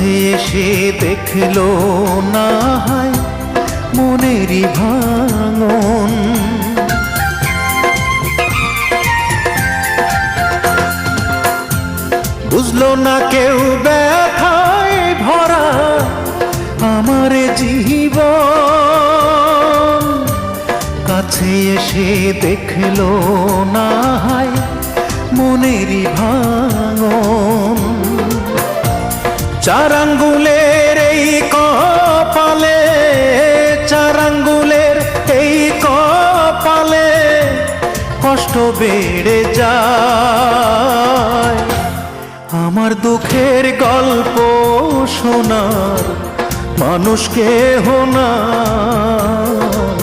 কাছে এসে দেখলো না হয় মনেরই ভাঙন। বুঝলো না কেউ ব্যথায় ভরা আমার জীবন। কাছে এসে দেখলো না হয় মনেরই ভাঙন। চার আঙ্গুলের এই কপালে, চার আঙ্গুলের এই কপালে কষ্ট বেড়ে যায়। আমার দুঃখের গল্প শোনার মানুষ কেহ নাই।